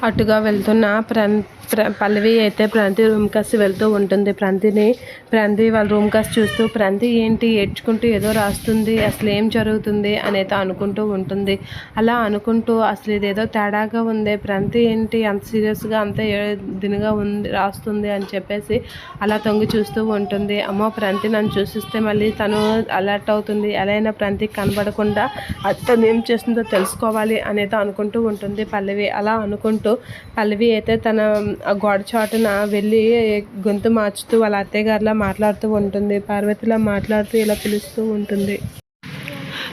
అటుగా వెళ్తున్న పల్లవి అయితే ప్రణతి రూమ్ కాసి వెళ్తూ ఉంటుంది. ప్రణతి వాళ్ళ రూమ్ కాసి చూస్తూ ప్రణతి ఏంటి ఏడ్చుకుంటూ ఏదో రాస్తుంది, అసలు ఏం జరుగుతుంది అనేది అనుకుంటూ ఉంటుంది. అలా అనుకుంటూ అసలు ఇదేదో తేడాగా ఉంది, ప్రణతి ఏంటి అంత సీరియస్గా అంత దినగా ఉంది రాస్తుంది అని చెప్పేసి అలా తొంగి చూస్తూ ఉంటుంది. అమ్మో ప్రణతి నన్ను చూసిస్తే మళ్ళీ తను అలర్ట్ అవుతుంది, ఎలా అయినా ప్రణతికి కనబడకుండా తను ఏం చేస్తుందో తెలుసుకోవాలి అనేది అనుకుంటూ ఉంటుంది పల్లవి. అలా అనుకుంటూ పల్లవి అయితే తన గోడ చాటున వెళ్ళి గొంతు మార్చుతూ వాళ్ళ అత్తయ్య గారిలా మాట్లాడుతూ ఉంటుంది. పార్వతిలా మాట్లాడుతూ ఇలా పిలుస్తూ ఉంటుంది.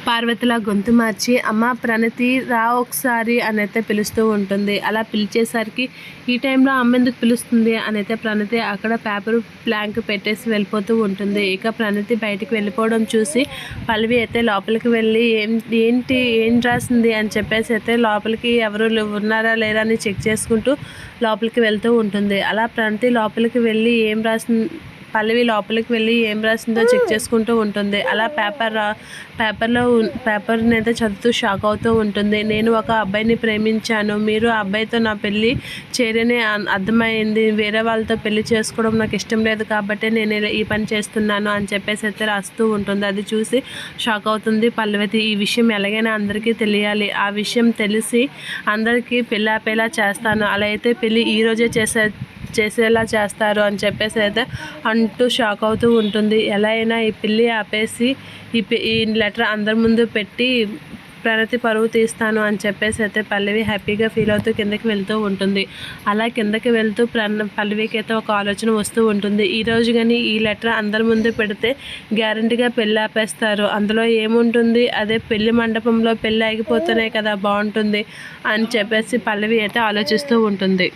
పార్వతిలా గొంతు మార్చి అమ్మ ప్రణతి రా ఒకసారి అనైతే పిలుస్తూ ఉంటుంది. అలా పిలిచేసరికి ఈ టైంలో అమ్మ ఎందుకు పిలుస్తుంది అనైతే ప్రణతి అక్కడ పేపర్ బ్లాంక్ పెట్టేసి వెళ్ళిపోతూ ఉంటుంది. ఇక ప్రణతి బయటికి వెళ్ళిపోవడం చూసి పల్లవి అయితే లోపలికి వెళ్ళి ఏం రాసింది అని చెప్పేసి అయితే లోపలికి ఎవరు ఉన్నారా లేరా అని చెక్ చేసుకుంటూ లోపలికి వెళ్తూ ఉంటుంది. అలా ప్రణతి లోపలికి వెళ్ళి పల్లవి లోపలికి వెళ్ళి ఏం రాసిందో చెక్ చేసుకుంటూ ఉంటుంది. అలా పేపర్ని అయితే చదువుతూ షాక్ అవుతూ ఉంటుంది. నేను ఒక అబ్బాయిని ప్రేమించాను, మీరు ఆ అబ్బాయితో నా పెళ్ళి చేరని అర్థమైంది, వేరే వాళ్ళతో పెళ్లి చేసుకోవడం నాకు ఇష్టం లేదు కాబట్టి నేను ఈ పని చేస్తున్నాను అని చెప్పేసి అయితే రాస్తూ ఉంటుంది. అది చూసి షాక్ అవుతుంది పల్లవి. ఈ విషయం ఎలాగైనా అందరికీ తెలియాలి, ఆ విషయం తెలిసి అందరికీ పెళ్ళి ఆపేలా చేస్తాను, అలా అయితే పెళ్ళి ఈరోజే చేసేలా చేస్తారు అని చెప్పేసి అయితే అంటూ షాక్ అవుతూ ఉంటుంది. ఎలా అయినా ఈ పెళ్ళి ఆపేసి ఈ లెటర్ అందరి ముందు పెట్టి ప్రణతి పరువు తీస్తాను అని చెప్పేసి అయితే పల్లవి హ్యాపీగా ఫీల్ అవుతూ కిందకి వెళ్తూ ఉంటుంది. అలా కిందకి వెళ్తూ పల్లవికి అయితే ఒక ఆలోచన వస్తూ ఉంటుంది. ఈరోజు కానీ ఈ లెటర్ అందరి ముందు పెడితే గ్యారంటీగా పెళ్ళి ఆపేస్తారు, అందులో ఏముంటుంది, అదే పెళ్లి మండపంలో పెళ్ళి ఆగిపోతేనే కదా బాగుంటుంది అని చెప్పేసి పల్లవి అయితే ఆలోచిస్తూ ఉంటుంది.